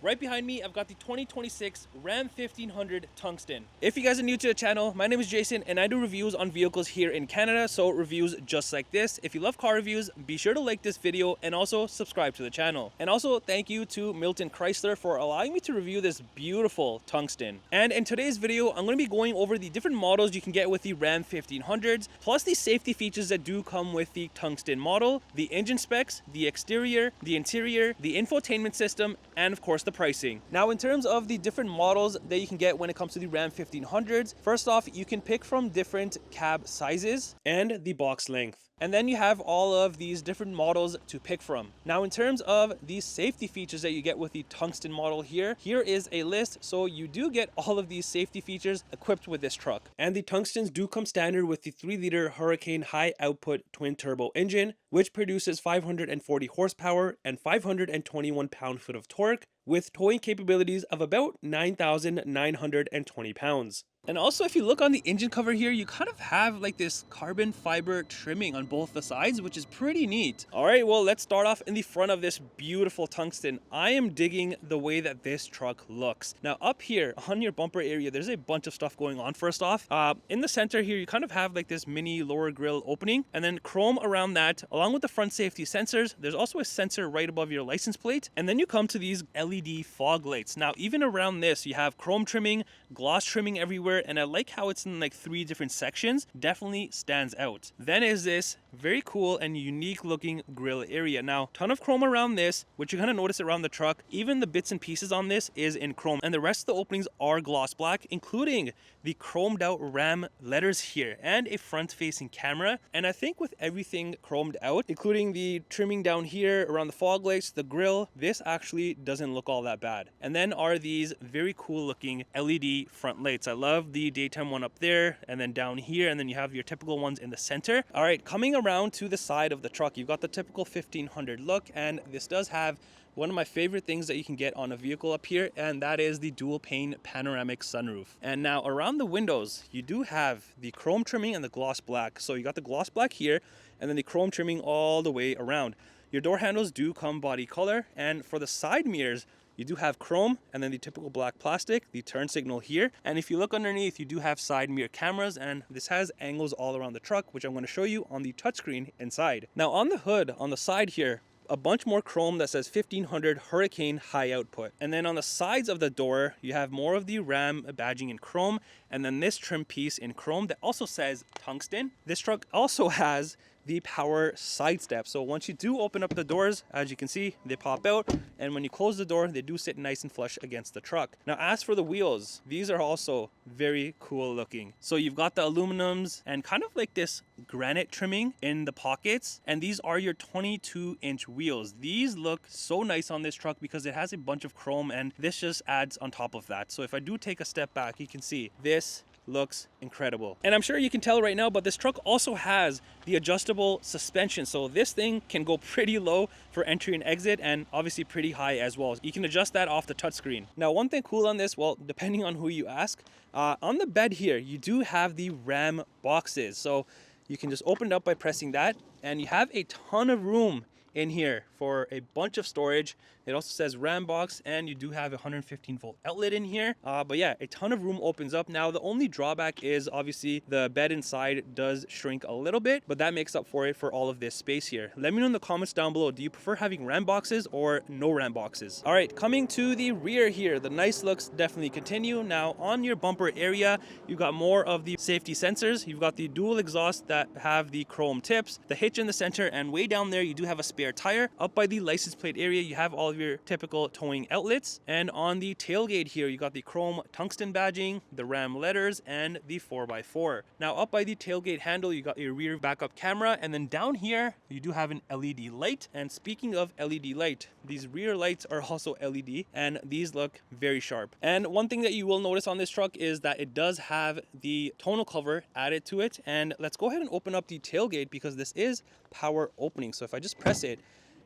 Right behind me, I've got the 2026 Ram 1500 Tungsten. If you guys are new to the channel, my name is Jason and I do reviews on vehicles here in Canada, so reviews just like this. If you love car reviews, be sure to like this video and also subscribe to the channel. And also thank you to Milton Chrysler for allowing me to review this beautiful Tungsten. And in today's video, I'm going to be going over the different models you can get with the Ram 1500s, plus the safety features that do come with the Tungsten model, the engine specs, the exterior, the interior, the infotainment system, and of course the pricing. Now, in terms of the different models that you can get when it comes to the Ram 1500s, first off, you can pick from different cab sizes and the box length. And then you have all of these different models to pick from. Now, in terms of these safety features that you get with the Tungsten model here is a list. So you do get all of these safety features equipped with this truck. And the Tungstens do come standard with the 3-liter Hurricane high output twin turbo engine, which produces 540 horsepower and 521 pound-foot of torque, with towing capabilities of about 9,920 pounds. And also, if you look on the engine cover here, you kind of have like this carbon fiber trimming on both the sides, which is pretty neat. All right, well, let's start off in the front of this beautiful Tungsten. I am digging the way that this truck looks. Now, up here on your bumper area, there's a bunch of stuff going on. First off, in the center here, you kind of have like this mini lower grille opening, and then chrome around that, along with the front safety sensors. There's also a sensor right above your license plate, and then you come to these LED fog lights. Now, even around this, you have chrome trimming, gloss trimming everywhere, and I like how it's in like 3 different sections. Definitely stands out. Then is this very cool and unique looking grille area. Now, ton of chrome around this, which you're gonna notice around the truck. Even the bits and pieces on this is in chrome, and the rest of the openings are gloss black, including the chromed out Ram letters here and a front facing camera. And I think with everything chromed out, including the trimming down here around the fog lights, the grille, this actually doesn't look all that bad. And then are these very cool looking LED front lights. I love the daytime one up there, and then down here, and then you have your typical ones in the center. All right, coming around to the side of the truck, you've got the typical 1500 look, and this does have one of my favorite things that you can get on a vehicle up here, and that is the dual pane panoramic sunroof. And now around the windows, you do have the chrome trimming and the gloss black. So you got the gloss black here, and then the chrome trimming all the way around. Your door handles do come body color, and for the side mirrors, you do have chrome and then the typical black plastic, the turn signal here. And if you look underneath, you do have side mirror cameras, and this has angles all around the truck, which I'm going to show you on the touchscreen inside. Now on the hood, on the side here, a bunch more chrome that says 1500 Hurricane high output. And then on the sides of the door, you have more of the Ram badging in chrome, and then this trim piece in chrome that also says Tungsten. This truck also has the power side step. So once you do open up the doors, as you can see, they pop out, and when you close the door, they do sit nice and flush against the truck. Now, as for the wheels, these are also very cool looking. So you've got the aluminums and kind of like this granite trimming in the pockets, and these are your 22-inch wheels. These look so nice on this truck because it has a bunch of chrome, and this just adds on top of that. So if I do take a step back, you can see this looks incredible. And I'm sure you can tell right now, but this truck also has the adjustable suspension. So this thing can go pretty low for entry and exit, and obviously pretty high as well. You can adjust that off the touchscreen. Now, one thing cool on this, well, depending on who you ask, on the bed here, you do have the Ram boxes. So you can just open it up by pressing that, and you have a ton of room in here for a bunch of storage. It also says Ram box, and you do have a 115 volt outlet in here. But yeah, a ton of room opens up. Now, the only drawback is obviously the bed inside does shrink a little bit, but that makes up for it for all of this space here. Let me know in the comments down below, do you prefer having Ram boxes or no Ram boxes? All right, coming to the rear here, the nice looks definitely continue. Now, on your bumper area, you've got more of the safety sensors. You've got the dual exhaust that have the chrome tips, the hitch in the center, and way down there, you do have a spare tire. Up by the license plate area, you have all of your typical towing outlets. And on the tailgate here, you got the chrome Tungsten badging, the Ram letters, and the 4x4. Now, up by the tailgate handle, you got your rear backup camera, and then down here, you do have an LED light. And speaking of LED light, these rear lights are also LED, and these look very sharp. And one thing that you will notice on this truck is that it does have the tonneau cover added to it. And let's go ahead and open up the tailgate because this is power opening. So if I just press it,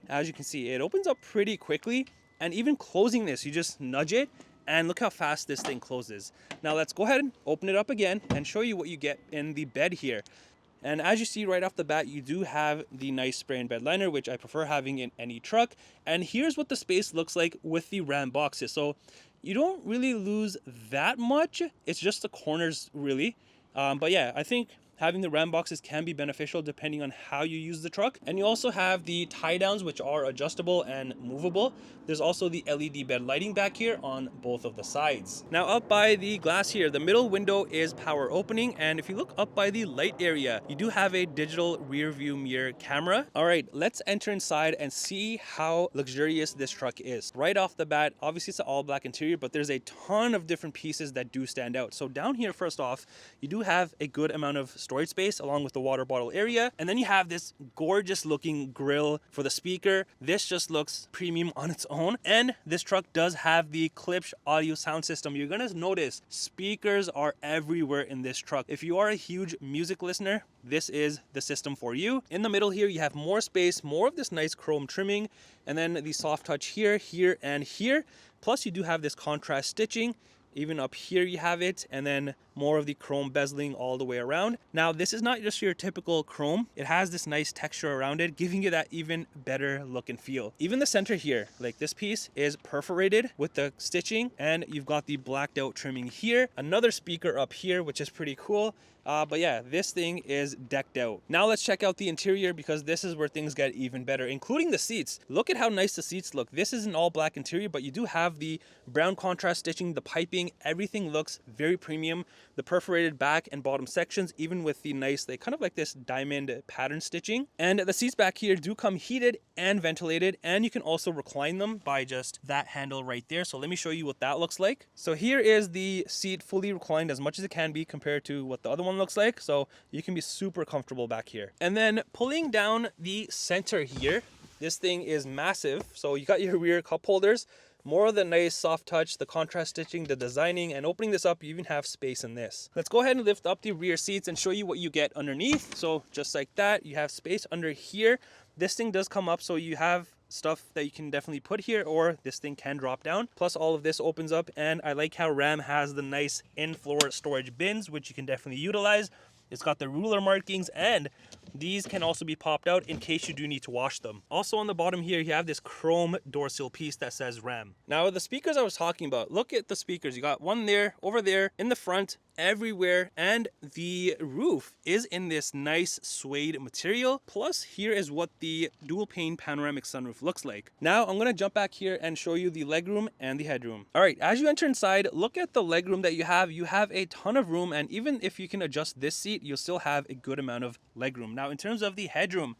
as you can see, it opens up pretty quickly, and even closing this, you just nudge it, and look how fast this thing closes. Now let's go ahead and open it up again and show you what you get in the bed here. And as you see right off the bat, you do have the nice spray and bed liner, which I prefer having in any truck. And here's what the space looks like with the Ram boxes. So you don't really lose that much. It's just the corners really. But yeah, I think having the Ram boxes can be beneficial depending on how you use the truck. And you also have the tie downs, which are adjustable and movable. There's also the LED bed lighting back here on both of the sides. Now up by the glass here, the middle window is power opening. And if you look up by the light area, you do have a digital rear view mirror camera. All right, let's enter inside and see how luxurious this truck is. Right off the bat, obviously it's an all black interior, but there's a ton of different pieces that do stand out. So down here, first off, you do have a good amount of storage space along with the water bottle area. And then you have this gorgeous looking grille for the speaker. This just looks premium on its own. And this truck does have the Klipsch audio sound system. You're gonna notice speakers are everywhere in this truck. If you are a huge music listener, this is the system for you. In the middle here, you have more space, more of this nice chrome trimming, and then the soft touch here, here, and here. Plus you do have this contrast stitching. Even up here you have it, and then more of the chrome bezeling all the way around. Now this is not just your typical chrome. It has this nice texture around it, giving you that even better look and feel. Even the center here, like this piece is perforated with the stitching, and you've got the blacked out trimming here. Another speaker up here, which is pretty cool. But yeah, this thing is decked out. Now let's check out the interior, because this is where things get even better, including the seats. Look at how nice the seats look. This is an all black interior, but you do have the brown contrast stitching, the piping, everything looks very premium. The perforated back and bottom sections, even with the nice, they kind of like this diamond pattern stitching. And the seats back here do come heated and ventilated, and you can also recline them by just that handle right there. So let me show you what that looks like. So here is the seat fully reclined as much as it can be compared to what the other one looks like. So you can be super comfortable back here. And then pulling down the center here, this thing is massive. So you got your rear cup holders, more of the nice soft touch, the contrast stitching, the designing, and opening this up, you even have space in this. Let's go ahead and lift up the rear seats and show you what you get underneath. So just like that, you have space under here. This thing does come up, so you have stuff that you can definitely put here, or this thing can drop down. Plus all of this opens up, and I like how Ram has the nice in-floor storage bins, which you can definitely utilize. It's got the ruler markings, and these can also be popped out in case you do need to wash them. Also on the bottom here, you have this chrome door sill piece that says Ram. Now the speakers I was talking about, look at the speakers. You got one there, over there, in the front, everywhere, and the roof is in this nice suede material. Plus here is what the dual pane panoramic sunroof looks like. Now I'm gonna jump back here and show you the legroom and the headroom. All right, as you enter inside, look at the legroom that you have. You have a ton of room, and even if you can adjust this seat, you'll still have a good amount of legroom. Now in terms of the headroom,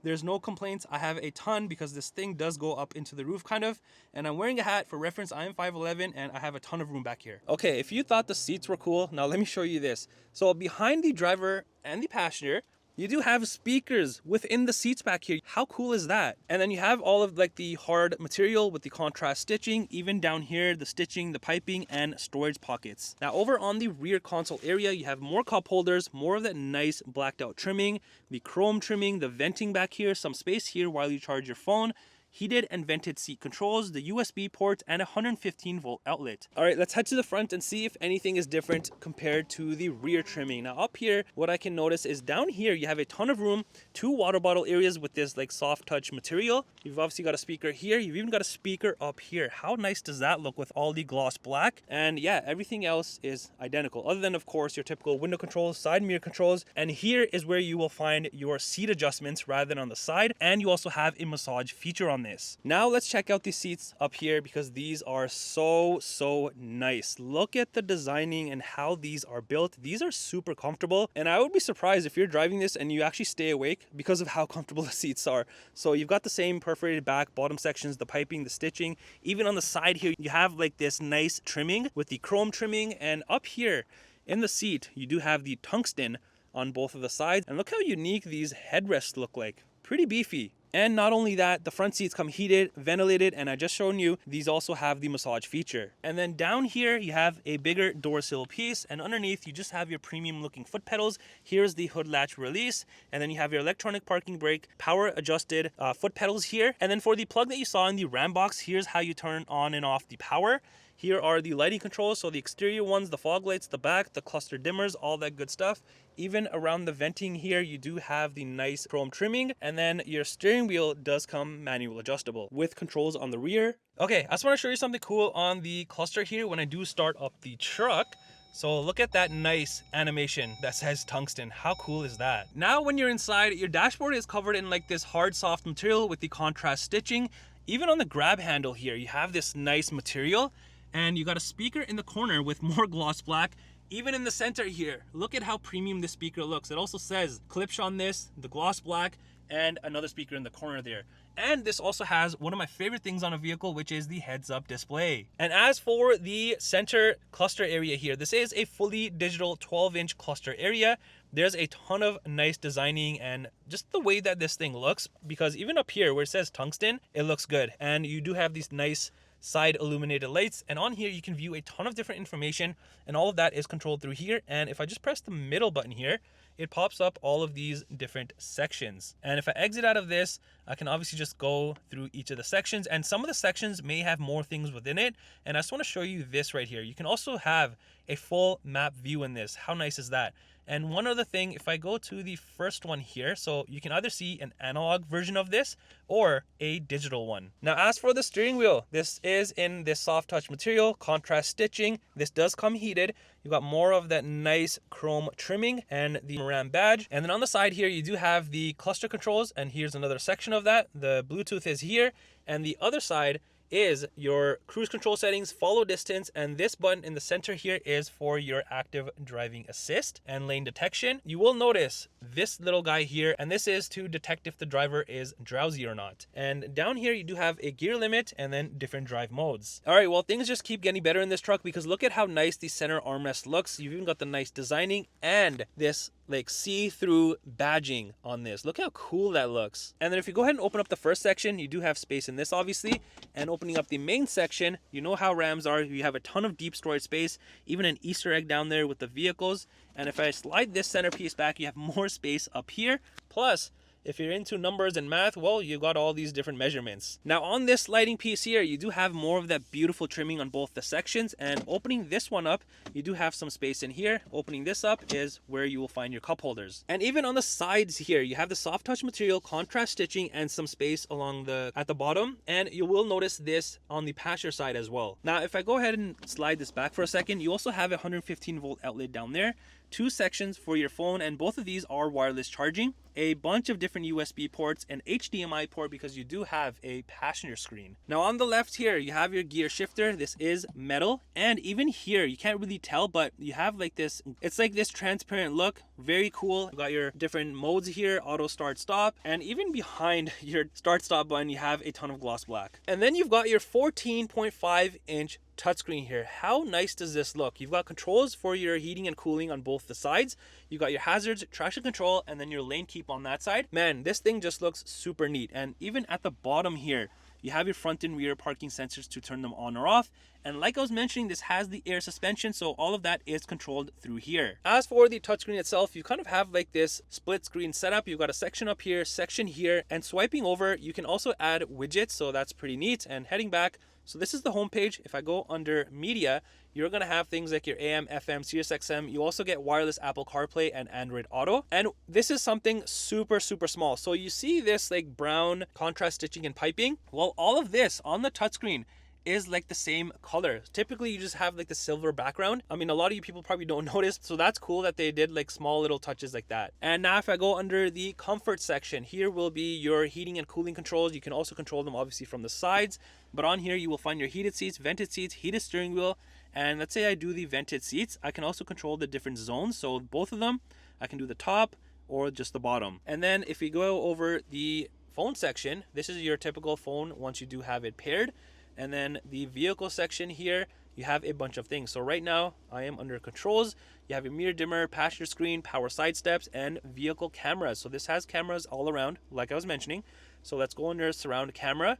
there's no complaints. I have a ton because this thing does go up into the roof kind of, and I'm wearing a hat. For reference, I am 5'11", and I have a ton of room back here. Okay, if you thought the seats were cool, now let me show you this. So behind the driver and the passenger, you do have speakers within the seats back here. How cool is that? And then you have all of like the hard material with the contrast stitching, even down here, the stitching, the piping, and storage pockets. Now over on the rear console area, you have more cup holders, more of that nice blacked out trimming, the chrome trimming, the venting back here, some space here while you charge your phone, heated and vented seat controls, the USB port, and a 115-volt outlet. All right, let's head to the front and see if anything is different compared to the rear trimming. Now up here, what I can notice is down here, you have a ton of room, 2 water bottle areas with this like soft touch material. You've obviously got a speaker here. You've even got a speaker up here. How nice does that look with all the gloss black? And yeah, everything else is identical, other than of course your typical window controls, side mirror controls. And here is where you will find your seat adjustments rather than on the side. And you also have a massage feature on this. Now let's check out the seats up here, because these are so nice. Look at the designing and how these are built. These are super comfortable, and I would be surprised if you're driving this and you actually stay awake because of how comfortable the seats are. So you've got the same perforated back, bottom sections, the piping, the stitching. Even on the side here, you have like this nice trimming with the chrome trimming, and up here in the seat, you do have the tungsten on both of the sides. And look how unique these headrests look like. Pretty beefy. And not only that, the front seats come heated, ventilated, and I just shown you, these also have the massage feature. And then down here, you have a bigger door sill piece, and underneath, you just have your premium looking foot pedals. Here's the hood latch release, and then you have your electronic parking brake, power adjusted foot pedals here. And then for the plug that you saw in the Ram box, here's how you turn on and off the power. Here are the lighting controls, so the exterior ones, the fog lights, the back, the cluster dimmers, all that good stuff. Even around the venting here, you do have the nice chrome trimming, and then your steering wheel does come manual adjustable with controls on the rear. Okay, I just want to show you something cool on the cluster here when I do start up the truck. So look at that nice animation that says Tungsten. How cool is that? Now when you're inside, your dashboard is covered in like this hard soft material with the contrast stitching. Even on the grab handle here, you have this nice material, and you got a speaker in the corner with more gloss black. Even in the center here, look at how premium this speaker looks. It also says Klipsch on this, the gloss black, and another speaker in the corner there. And this also has one of my favorite things on a vehicle, which is the heads-up display. And as for the center cluster area here, this is a fully digital 12-inch cluster area. There's a ton of nice designing and just the way that this thing looks, because even up here where it says Tungsten, it looks good. And you do have these nice side illuminated lights, and on here you can view a ton of different information, and all of that is controlled through here. And if I just press the middle button here, it pops up all of these different sections. And if I exit out of this, I can obviously just go through each of the sections, and some of the sections may have more things within it. And I just want to show you this right here. You can also have a full map view in this. How nice is that? And one other thing, if I go to the first one here, so you can either see an analog version of this or a digital one. Now, as for the steering wheel, this is in this soft touch material, contrast stitching. This does come heated. You got more of that nice chrome trimming and the Ram badge. And then on the side here, you do have the cluster controls, and here's another section of that. The Bluetooth is here, and the other side is your cruise control settings, follow distance, and this button in the center here is for your active driving assist and lane detection. You will notice this little guy here, and this is to detect if the driver is drowsy or not. And down here you do have a gear limit and then different drive modes. All right, well, things just keep getting better in this truck, because look at how nice the center armrest looks. You've even got the nice designing and this like see-through badging on this. Look how cool that looks. And then if you go ahead and open up the first section, you do have space in this obviously. And opening up the main section, you know how Rams are. You have a ton of deep storage space, even an Easter egg down there with the vehicles. And if I slide this centerpiece back, you have more space up here. Plus, if you're into numbers and math, well, you got all these different measurements. Now on this sliding piece here, you do have more of that beautiful trimming on both the sections, and opening this one up, you do have some space in here. Opening this up is where you will find your cup holders. And even on the sides here, you have the soft touch material, contrast stitching, and some space along at the bottom. And you will notice this on the passenger side as well. Now, if I go ahead and slide this back for a second, you also have a 115 volt outlet down there. 2 sections for your phone, and both of these are wireless charging, a bunch of different USB ports, and HDMI port because you do have a passenger screen. Now on the left here, you have your gear shifter. This is metal, and even here, you can't really tell, but you have like this, it's like this transparent look. Very cool. You got your different modes here, auto start stop, and even behind your start stop button, you have a ton of gloss black. And then you've got your 14.5 inch touchscreen here. How nice does this look? You've got controls for your heating and cooling on both the sides. You got your hazards, traction control, and then your lane keep on that side. Man, this thing just looks super neat. And even at the bottom here, you have your front and rear parking sensors to turn them on or off. And like I was mentioning, this has the air suspension, so all of that is controlled through here. As for the touchscreen itself, you kind of have like this split screen setup. You've got a section up here, section here, and swiping over, you can also add widgets, so that's pretty neat. And heading back, so this is the home page. If I go under media, you're going to have things like your AM, FM, Sirius XM. You also get wireless Apple CarPlay and Android Auto. And this is something super, super small. So you see this like brown contrast stitching and piping. Well, all of this on the touchscreen is like the same color. Typically you just have like the silver background. I mean, a lot of you people probably don't notice, so that's cool that they did like small little touches like that. And now if I go under the comfort section, here will be your heating and cooling controls. You can also control them obviously from the sides, but on here you will find your heated seats, vented seats, heated steering wheel. And let's say I do the vented seats, I can also control the different zones. So both of them, I can do the top or just the bottom. And then if we go over the phone section, this is your typical phone once you do have it paired. And then the vehicle section here, you have a bunch of things. So right now I am under controls. You have your mirror dimmer, passenger screen, power side steps, and vehicle cameras. So this has cameras all around, like I was mentioning. So let's go under surround camera.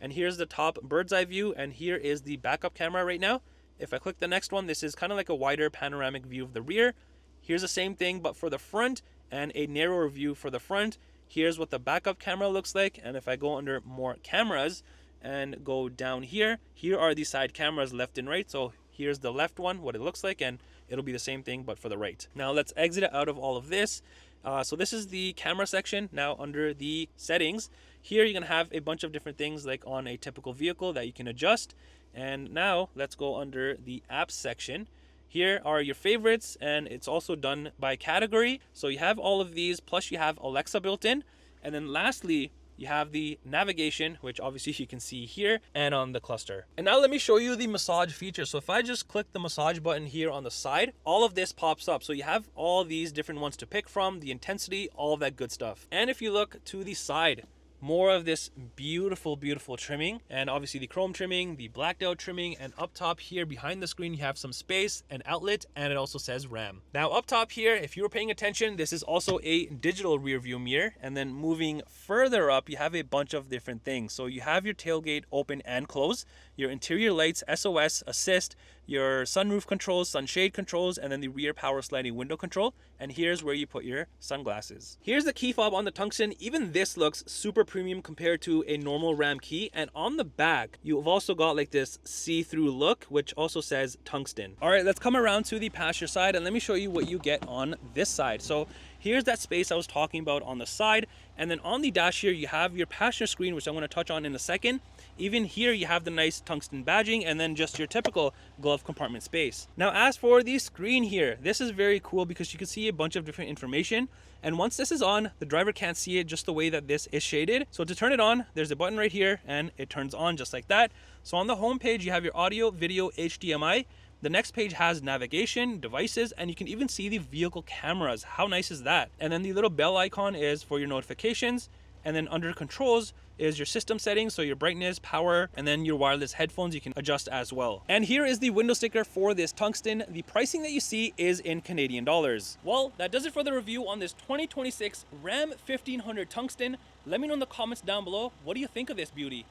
And here's the top bird's eye view. And here is the backup camera right now. If I click the next one, this is kind of like a wider panoramic view of the rear. Here's the same thing, but for the front, and a narrower view for the front. Here's what the backup camera looks like. And if I go under more cameras, and go down here, here are the side cameras left and right. So Here's the left one, what it looks like, and it'll be the same thing but for the right. Now let's exit out of all of this. So this is the camera section. Now under the settings, here you're gonna have a bunch of different things like on a typical vehicle that you can adjust. And now let's go under the apps section. Here are your favorites, and it's also done by category. So you have all of these, plus you have Alexa built in. And then lastly, you have the navigation, which obviously you can see here, and on the cluster. And now let me show you the massage feature. So if I just click the massage button here on the side, all of this pops up. So you have all these different ones to pick from, the intensity, all of that good stuff. And if you look to the side, more of this beautiful, beautiful trimming, and obviously the chrome trimming, the blacked out trimming, and up top here behind the screen, you have some space, an outlet, and it also says RAM. Now up top here, if you were paying attention, this is also a digital rear view mirror. And then moving further up, you have a bunch of different things. So you have your tailgate open and close, your interior lights, SOS, assist, your sunroof controls, sunshade controls, and then the rear power sliding window control. And here's where you put your sunglasses. Here's the key fob on the Tungsten. Even this looks super premium compared to a normal Ram key. And on the back, you've also got like this see-through look, which also says Tungsten. All right, let's come around to the passenger side and let me show you what you get on this side. So here's that space I was talking about on the side. And then on the dash here, you have your passenger screen, which I'm going to touch on in a second. Even here, you have the nice tungsten badging and then just your typical glove compartment space. Now, as for the screen here, this is very cool because you can see a bunch of different information. And once this is on, the driver can't see it just the way that this is shaded. So to turn it on, there's a button right here and it turns on just like that. So on the home page, you have your audio, video, HDMI. The next page has navigation, devices, and you can even see the vehicle cameras. How nice is that? And then the little bell icon is for your notifications. And then under controls is your system settings, so your brightness, power, and then your wireless headphones you can adjust as well. And here is the window sticker for this Tungsten. The pricing that you see is in Canadian dollars. Well, that does it for the review on this 2026 Ram 1500 Tungsten. Let me know in the comments down below, what do you think of this beauty?